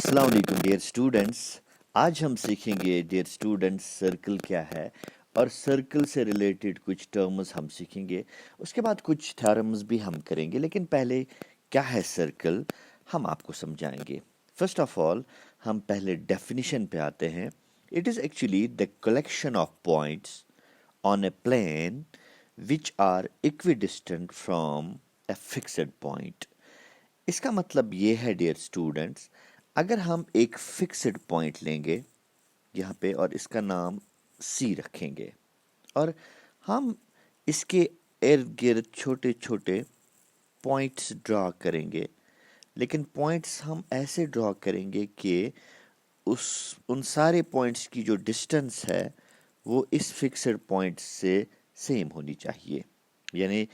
अस्सलाम वालेकुम dear students. आज हम सीखेंगे डियर स्टूडेंट्स सर्कल क्या है और सर्कल से रिलेटेड कुछ टर्म्स हम सीखेंगे। उसके बाद कुछ थ्योरम्स भी हम करेंगे, लेकिन पहले क्या है सर्कल हम आपको समझाएंगे। फर्स्ट ऑफ ऑल हम पहले डेफिनेशन पे आते हैं। It is actually the collection of points on a plane which are equidistant from a fixed point. इसका मतलब ये है डियर स्टूडेंट्स, अगर हम एक फिक्स्ड पॉइंट लेंगे यहाँ पे और इसका नाम सी रखेंगे और हम इसके इर्द गिर्द छोटे छोटे पॉइंट्स ड्रा करेंगे, लेकिन पॉइंट्स हम ऐसे ड्रा करेंगे कि उस उन सारे पॉइंट्स की जो डिस्टेंस है वो इस फिक्स्ड पॉइंट से सेम होनी चाहिए। यानी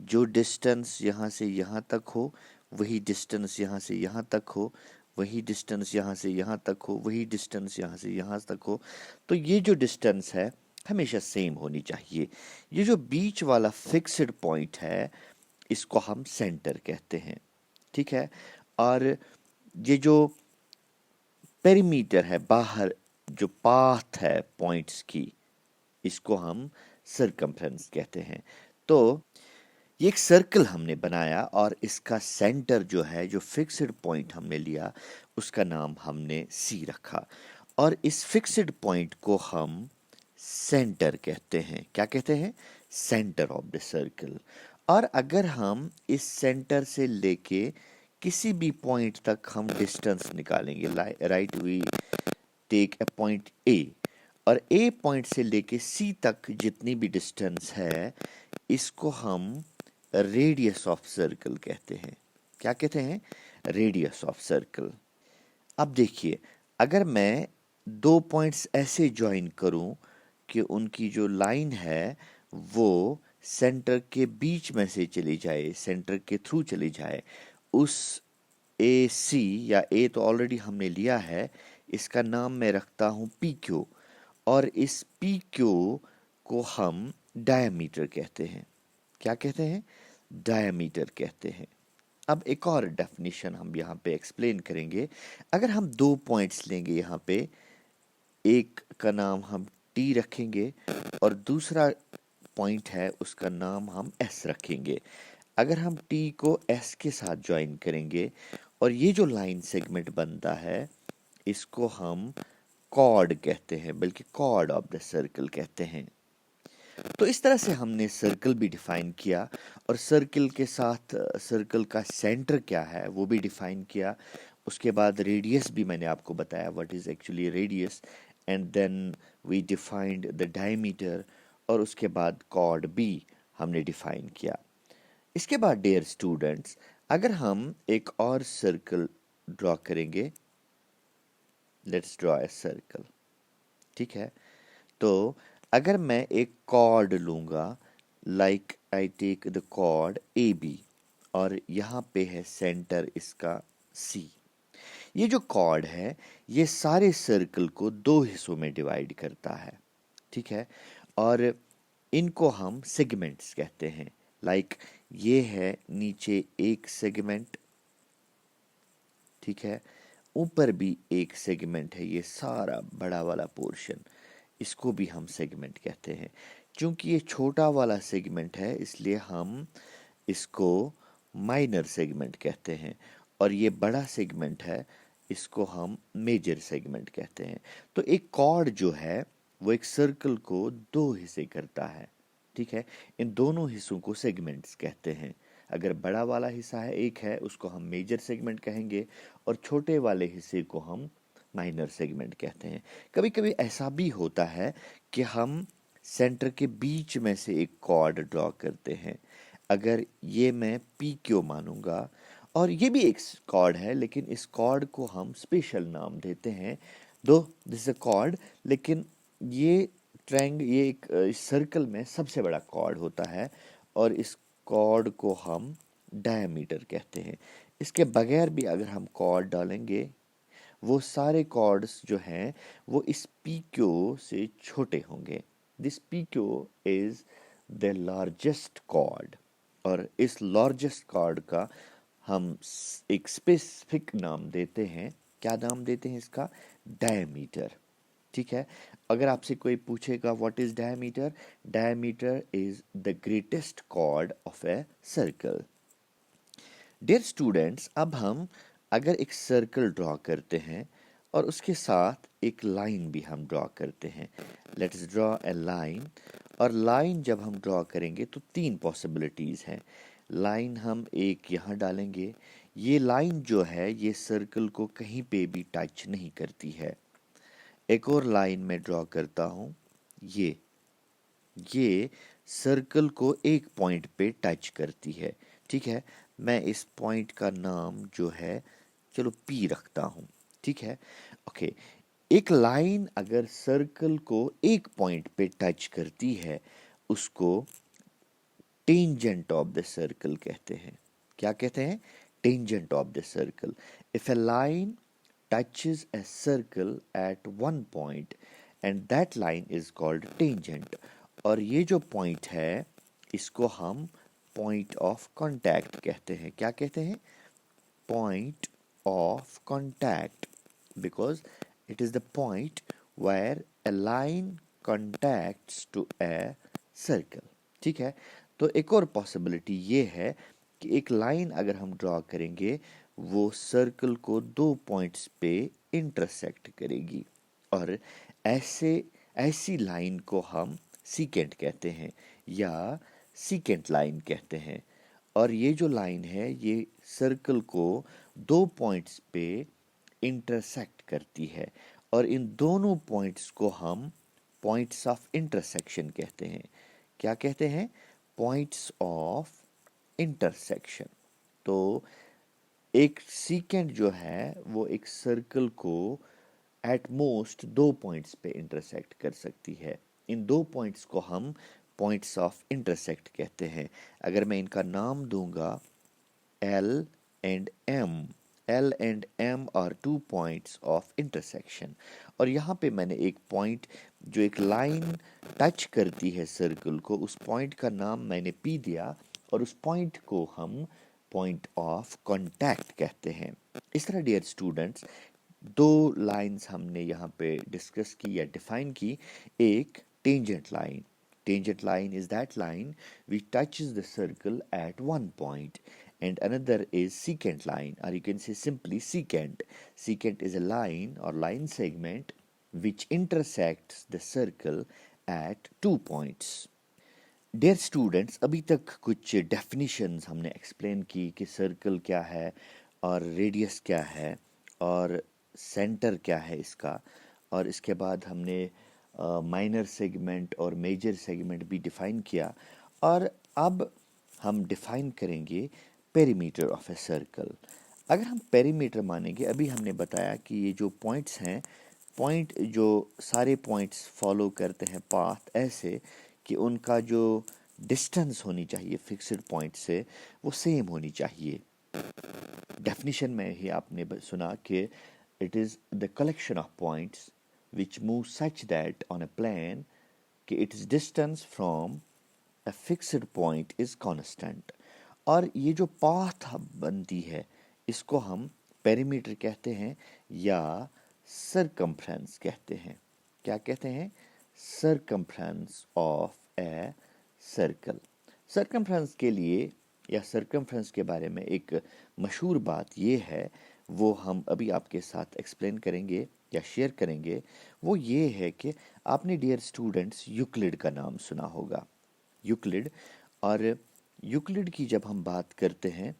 जो डिस्टेंस यहाँ से यहाँ तक हो वही डिस्टेंस यहाँ से यहाँ तक हो, वही डिस्टेंस यहाँ से यहाँ तक हो, वही डिस्टेंस यहाँ से यहाँ तक हो। तो ये जो डिस्टेंस है हमेशा सेम होनी चाहिए। ये जो बीच वाला फिक्स्ड पॉइंट है इसको हम सेंटर कहते हैं, ठीक है। और ये जो पेरीमीटर है, बाहर जो पाथ है पॉइंट्स की, इसको हम सर्कमफ्रेंस कहते हैं। तो ये एक सर्कल हमने बनाया और इसका सेंटर जो है, जो फिक्स्ड पॉइंट हमने लिया, उसका नाम हमने सी रखा और इस फिक्स्ड पॉइंट को हम सेंटर कहते हैं। क्या कहते हैं? Centre of the circle. और अगर हम इस सेंटर से लेके किसी भी पॉइंट तक हम डिस्टेंस निकालेंगे, right, we take a point A और ए पॉइंट से लेके सी तक जितनी भी डिस्टेंस है इसको हम रेडियस ऑफ सर्कल कहते हैं। क्या कहते हैं? Radius of circle. अब देखिए, अगर मैं दो पॉइंट्स ऐसे ज्वाइन करूं कि उनकी जो लाइन है वो सेंटर के बीच में से चली जाए, सेंटर के थ्रू चली जाए, उस ए सी, या ए तो ऑलरेडी हमने लिया है, इसका नाम मैं रखता हूं पी क्यू और इस पी क्यू को हम डायमीटर कहते हैं। क्या कहते हैं? डायमीटर कहते हैं। अब एक और डेफिनेशन हम यहाँ पे एक्सप्लेन करेंगे। अगर हम दो पॉइंट्स लेंगे यहाँ पे, एक का नाम हम टी रखेंगे और दूसरा पॉइंट है उसका नाम हम एस रखेंगे। अगर हम टी को एस के साथ ज्वाइन करेंगे और ये जो लाइन सेगमेंट बनता है इसको हम कॉर्ड कहते हैं, बल्कि कॉर्ड ऑफ द सर्कल कहते हैं। तो इस तरह से हमने सर्कल भी डिफाइन किया और सर्कल के साथ सर्कल का सेंटर क्या है वो भी डिफाइन किया। उसके बाद रेडियस भी मैंने आपको बताया, what is actually radius, and then we defined the diameter और उसके बाद कॉर्ड भी हमने डिफाइन किया। इसके बाद डियर स्टूडेंट्स, अगर हम एक और सर्कल ड्रॉ करेंगे, लेट्स ड्रॉ ए सर्कल, ठीक है। तो अगर मैं एक कॉर्ड लूंगा, like I take the chord A B और यहाँ पे है सेंटर इसका सी। ये जो कॉर्ड है ये सारे सर्कल को दो हिस्सों में डिवाइड करता है, ठीक है। और इनको हम सेगमेंट्स कहते हैं। लाइक ये है नीचे एक सेगमेंट, ठीक है, ऊपर भी एक सेगमेंट है, ये सारा बड़ा वाला पोर्शन, इसको भी हम सेगमेंट कहते हैं। क्योंकि ये छोटा वाला सेगमेंट है इसलिए हम इसको माइनर सेगमेंट कहते हैं और ये बड़ा सेगमेंट है इसको हम मेजर सेगमेंट कहते हैं। तो एक कॉर्ड जो है वो एक सर्कल को दो हिस्से करता है, ठीक है। इन दोनों हिस्सों को सेगमेंट्स कहते हैं। अगर बड़ा वाला हिस्सा है एक है उसको हम मेजर सेगमेंट कहेंगे और छोटे वाले हिस्से को हम माइनर सेगमेंट कहते हैं। कभी कभी ऐसा भी होता है कि हम सेंटर के बीच में से एक कॉर्ड ड्रॉ करते हैं। अगर ये मैं पी क्यू मानूंगा और ये भी एक कॉर्ड है, लेकिन इस कॉर्ड को हम स्पेशल नाम देते हैं, दो दिस अ कॉर्ड, लेकिन ये ये एक इस सर्कल में सबसे बड़ा कॉर्ड होता है और इस कॉर्ड को हम डायमीटर कहते हैं। इसके बगैर भी अगर हम कॉर्ड डालेंगे वो सारे कॉर्ड्स जो हैं वो इस पी क्यू से छोटे होंगे। This P Q is the largest chord और इस लार्जेस्ट कॉर्ड का हम एक स्पेसिफिक नाम देते हैं क्या नाम देते हैं इसका? डायमीटर। ठीक है, अगर आपसे कोई पूछेगा what is diameter, diameter is the greatest chord of a circle. Dear students, अब हम अगर एक सर्कल ड्रॉ करते हैं और उसके साथ एक लाइन भी हम ड्रॉ करते हैं, लेट्स ड्रॉ ए लाइन। और लाइन जब हम ड्रॉ करेंगे तो तीन पॉसिबिलिटीज़ हैं। लाइन हम एक यहाँ डालेंगे, ये लाइन जो है ये सर्कल को कहीं पे भी टच नहीं करती है। एक और लाइन में ड्रॉ करता हूँ, ये सर्कल को एक पॉइंट पे टच करती है। ठीक है, मैं इस पॉइंट का नाम जो है चलो P रखता हूँ। ठीक है, ओके। एक लाइन अगर सर्कल को एक पॉइंट पे टच करती है उसको टेंजेंट ऑफ द सर्कल कहते हैं। क्या कहते हैं? Tangent of the circle. If A line touches a circle at one point and that line is called tangent। और ये जो पॉइंट है इसको हम पॉइंट ऑफ कांटेक्ट कहते हैं। क्या कहते हैं? Point of contact, because it is the point where a line contacts to a circle। ठीक है, तो एक और पॉसिबिलिटी ये है कि एक लाइन अगर हम ड्रॉ करेंगे वो सर्कल को दो पॉइंट्स पे इंटरसेक्ट करेगी, और ऐसी लाइन को हम सीकेंट कहते हैं या सीकेंट लाइन कहते हैं। और ये जो लाइन है ये सर्कल को दो पॉइंट्स पे इंटरसेक्ट करती है, और इन दोनों पॉइंट्स को हम पॉइंट्स ऑफ इंटरसेक्शन कहते हैं। क्या कहते हैं? Points of intersection. तो एक सीकेंट जो है वो एक सर्कल को एट मोस्ट दो पॉइंट्स पे इंटरसेक्ट कर सकती है। इन दो पॉइंट्स को हम पॉइंट्स ऑफ इंटरसेक्ट कहते हैं। अगर मैं इनका नाम दूंगा L and M, L and M are two points of intersection. और यहाँ पे मैंने एक पॉइंट जो एक लाइन टच करती है सर्कल को, उस पॉइंट का नाम मैंने P दिया, और उस पॉइंट को हम पॉइंट ऑफ कांटेक्ट कहते हैं। इस तरह डियर स्टूडेंट्स दो लाइंस हमने यहाँ पे डिस्कस की या डिफाइन की। एक tangent line, tangent line is that line which touches the circle at one point, and another is secant line, or you can say simply secant. Secant is a line or line segment which intersects the circle at two points। Dear students, अभी तक कुछ definitions हमने explain की कि circle क्या है और radius क्या है और सेंटर क्या है इसका, और इसके बाद हमने माइनर सेगमेंट और मेजर सेगमेंट भी डिफाइन किया। और अब हम डिफाइन करेंगे पेरीमीटर ऑफ ए सर्कल। अगर हम पेरीमीटर मानेंगे, अभी हमने बताया कि ये जो पॉइंट्स हैं, पॉइंट जो सारे पॉइंट्स फॉलो करते हैं पाथ ऐसे कि उनका जो डिस्टेंस होनी चाहिए फिक्स्ड पॉइंट से वो सेम होनी चाहिए। डेफिनेशन में ही आपने सुना कि it is the collection of points which move such that on a plane कि its distance from a fixed point is constant। और ये जो पाथ बनती है इसको हम पेरीमीटर कहते हैं या सरकमफ्रेंस कहते हैं। क्या कहते हैं? Circumference of a circle. Circumference के लिए या सरकमफ्रेंस के बारे में एक मशहूर बात ये है, वो हम अभी आपके साथ एक्सप्लेन करेंगे या शेयर करेंगे। वो ये है कि आपने डियर स्टूडेंट्स यूक्लिड का नाम सुना होगा, यूक्लिड। और यूक्लिड की जब हम बात करते हैं,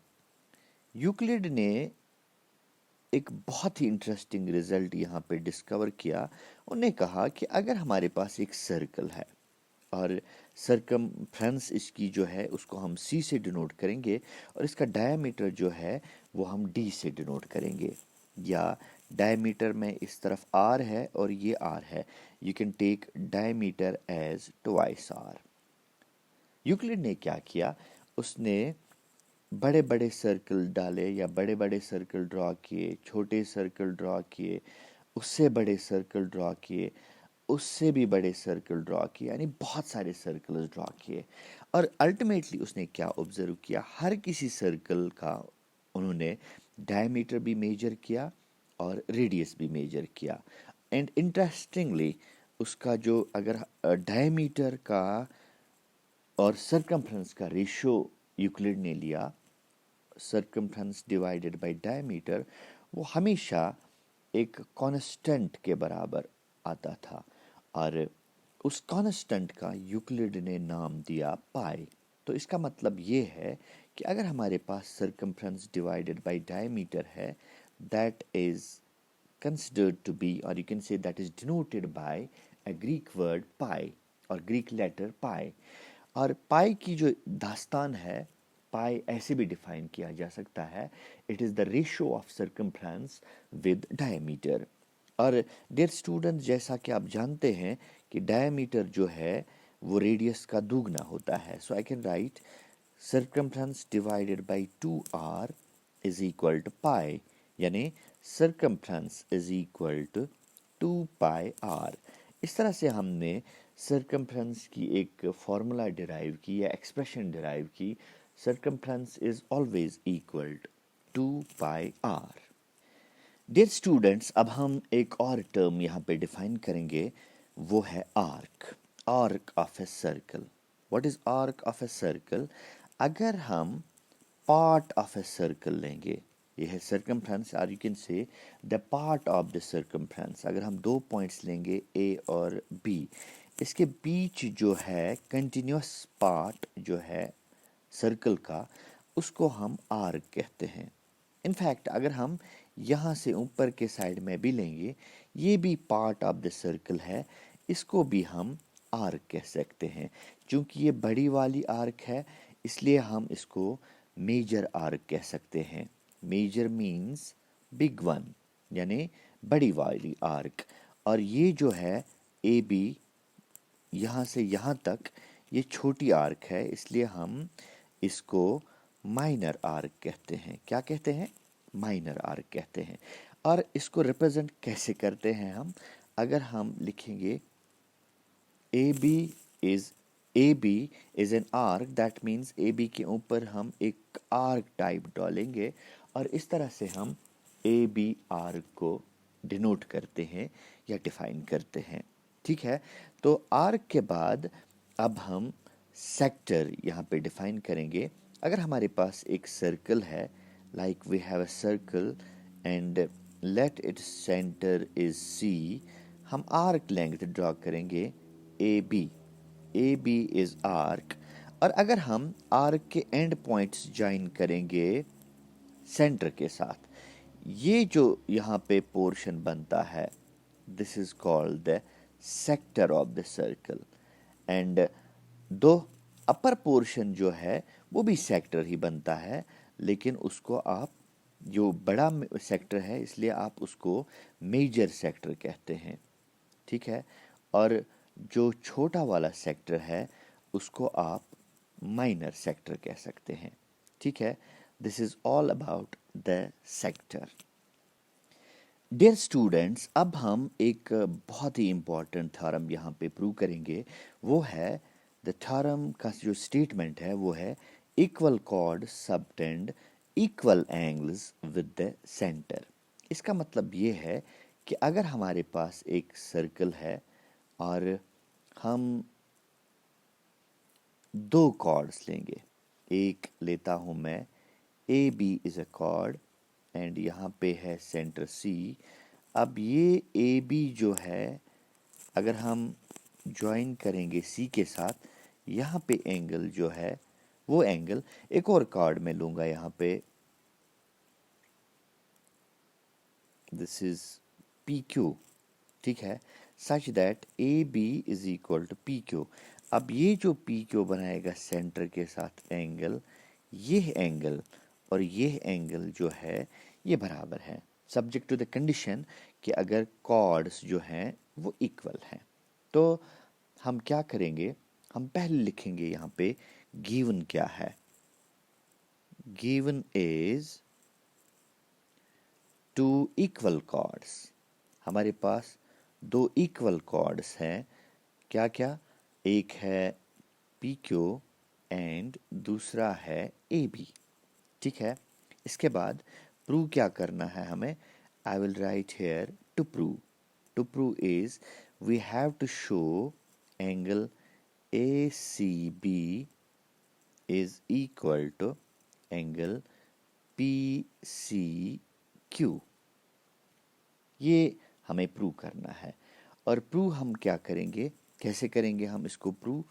यूक्लिड ने एक बहुत ही इंटरेस्टिंग रिजल्ट यहाँ पे डिस्कवर किया। उन्हें कहा कि अगर हमारे पास एक सर्कल है और सरकमफ्रेंस इसकी जो है उसको हम C से डिनोट करेंगे, और इसका डायमीटर जो है वो हम D से डिनोट करेंगे, या डायमीटर में इस तरफ R है और ये R है, you can take diameter as twice R। Euclid ने क्या किया, उसने बड़े बड़े सर्कल डाले या बड़े बड़े सर्कल ड्रॉ किए, छोटे सर्कल ड्रॉ किए, उससे बड़े सर्कल ड्रॉ किए, उससे भी बड़े सर्कल ड्रॉ किए, यानी बहुत सारे सर्कल्स ड्रॉ किए। और अल्टीमेटली उसने क्या ऑब्जर्व किया, हर किसी सर्कल का उन्होंने डायमीटर भी मेजर किया और रेडियस भी मेजर किया। एंड इंटरेस्टिंगली उसका जो अगर डायमीटर का और सरकमफ्रेंस का रेशियो यूक्लिड ने लिया, सरकमफ्रेंस डिवाइडेड बाय डायमीटर, वो हमेशा एक कांस्टेंट के बराबर आता था और उस कांस्टेंट का यूक्लिड ने नाम दिया पाई। तो इसका मतलब ये है कि अगर हमारे पास सरकमफ्रेंस डिवाइडेड बाय डायमीटर है, that is considered to be, or you can say that is denoted by a Greek word pi और Greek letter pi। और पाई की जो दास्तान है, पाई ऐसे भी डिफाइन किया जा सकता है, it is the ratio of circumference with diameter. और डियर स्टूडेंट, जैसा कि आप जानते हैं कि डायमीटर जो है वो रेडियस का दुगना होता है, so I can write circumference divided by 2r is equal to pi, यानी circumference is equal to 2πr। इस तरह से हमने सर्कमफ्रेंस की एक फॉर्मूला डिराइव की या एक्सप्रेशन डिराइव की, circumference is always equal to 2πr। Dear students, अब हम एक और टर्म यहाँ पे डिफाइन करेंगे, वो है arc, arc of a circle. What is arc of a circle? अगर हम पार्ट ऑफ ए सर्कल लेंगे, ये है सर्कमफ्रेंस, और you can say the part of the circumference. अगर हम दो पॉइंट्स लेंगे ए और बी, इसके बीच जो है कंटिन्यूस पार्ट जो है सर्कल का, उसको हम आर्क कहते हैं। इनफैक्ट अगर हम यहाँ से ऊपर के साइड में भी लेंगे, ये भी पार्ट ऑफ द सर्कल है, इसको भी हम आर्क कह सकते हैं। क्योंकि ये बड़ी वाली आर्क है, इसलिए हम इसको मेजर आर्क कह सकते हैं। मेजर मीन्स बिग वन, यानी बड़ी वाली आर्क। और ये जो है ए बी, यहाँ से यहाँ तक ये छोटी आर्क है, इसलिए हम इसको माइनर आर्क कहते हैं। क्या कहते हैं? माइनर आर्क कहते हैं। और इसको रिप्रेजेंट कैसे करते हैं हम? अगर हम लिखेंगे A B is an arc, that means A B के ऊपर हम एक आर्क टाइप डालेंगे और इस तरह से हम ए बी आर्क को डिनोट करते हैं या डिफाइन करते हैं। ठीक है, तो आर्क के बाद अब हम सेक्टर यहाँ पे डिफाइन करेंगे। अगर हमारे पास एक सर्कल है, like we have a circle and let its center is C, हम आर्क लेंथ ड्रॉ करेंगे ए बी इज आर्क। और अगर हम आर्क के एंड पॉइंट्स ज्वाइन करेंगे सेंटर के साथ, ये जो यहाँ पे पोर्शन बनता है, this is called the sector of the circle. And दो अपर पोर्शन जो है वो भी सेक्टर ही बनता है, लेकिन उसको आप, जो बड़ा सेक्टर है इसलिए आप उसको मेजर सेक्टर कहते हैं। ठीक है, और जो छोटा वाला सेक्टर है उसको आप माइनर सेक्टर कह सकते हैं। ठीक है, this is all about the sector. Dear students, अब हम एक बहुत ही इम्पॉर्टेंट थ्योरम यहाँ पे प्रूव करेंगे। वो है द थ्योरम का जो स्टेटमेंट है वो है equal cord subtend equal angles with the centre. इसका मतलब ये है कि अगर हमारे पास एक सर्कल है और हम दो कॉर्ड्स लेंगे, एक लेता हूँ मैं A B is a chord and यहाँ पे है सेंटर सी। अब ये ए बी जो है अगर हम ज्वाइन करेंगे सी के साथ, यहाँ पे एंगल जो है वो एंगल एक और कॉर्ड में लूँगा, यहाँ पे दिस इज पी क्यू। ठीक है, such that A B is equal to P Q. अब ये जो पी क्यू बनाएगा सेंटर के साथ एंगल, ये एंगल और ये एंगल जो है ये बराबर है, सब्जेक्ट टू द कंडीशन कि अगर कॉर्ड्स जो हैं वो इक्वल हैं। तो हम क्या करेंगे, हम पहले लिखेंगे यहाँ पे गिवन क्या है। Given is two equal chords. हमारे पास दो इक्वल कॉर्ड्स हैं, क्या क्या? एक है पी क्यू एंड दूसरा है ए बी। ठीक है, इसके बाद प्रूव क्या करना है हमें? I will write here to prove. To prove is we have to show angle ACB is equal to angle PCQ. ये हमें प्रूव करना है। और प्रूव हम क्या करेंगे, कैसे करेंगे हम इसको प्रूव,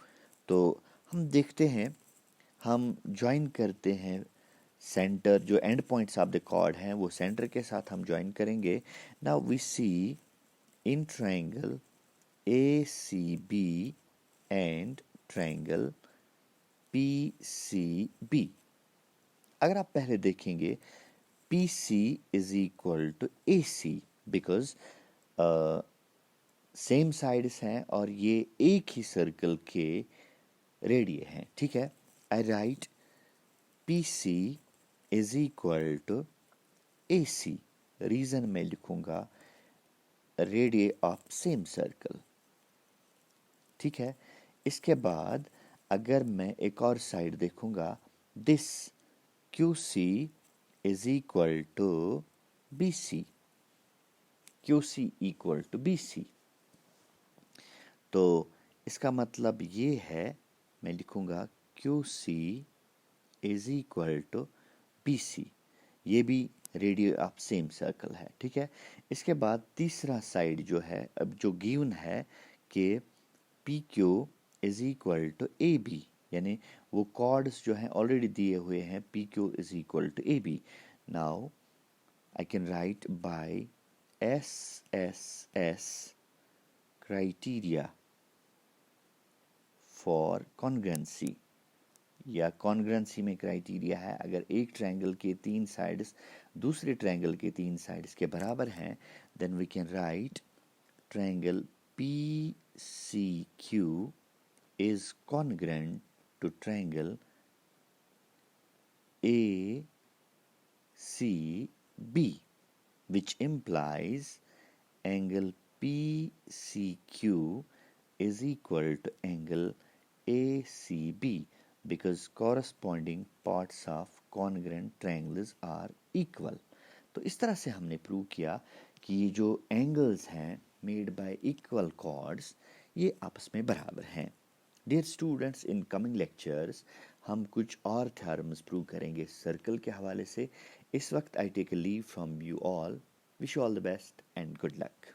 तो हम देखते हैं, हम ज्वाइन करते हैं सेंटर, जो end points of the chord हैं वो सेंटर के साथ हम ज्वाइन करेंगे। Now we see in triangle ACB and triangle PCB, अगर आप पहले देखेंगे PC is equal to AC because same sides हैं और ये एक ही सर्कल के रेडिय हैं, ठीक है। I write PC is equal to AC, reason में लिखूंगा रेडिय ऑफ सेम सर्कल, ठीक है। इसके बाद अगर मैं एक और साइड देखूंगा, this QC is equal to BC, QC equal to BC, तो इसका मतलब ये है, मैं लिखूंगा QC is equal to BC, ये भी रेडियस ऑफ सेम सर्कल है, ठीक है। इसके बाद तीसरा साइड जो है, अब जो गिवन है कि PQ is equal to AB, यानी वो कॉर्ड्स जो हैं ऑलरेडी दिए हुए हैं, PQ is equal to AB। Now I can write by SSS criteria for congruency, या कॉन्ग्रुएंसी में क्राइटेरिया है, अगर एक ट्रायंगल के तीन साइड्स दूसरे ट्रायंगल के तीन साइड्स के बराबर हैं, then we can write triangle PCQ is congruent to triangle ACB, which implies angle PCQ is equal to angle ACB because corresponding parts of congruent triangles are equal। तो इस तरह से हमने प्रूव किया कि ये जो एंगल्स हैं मेड बाय इक्वल कॉर्ड्स, ये आपस में बराबर हैं। Dear students, in coming lectures हम कुछ और थ्योरम्स प्रूव करेंगे सर्कल के हवाले से। इस वक्त I take a leave from you all, wish you all the best and good luck.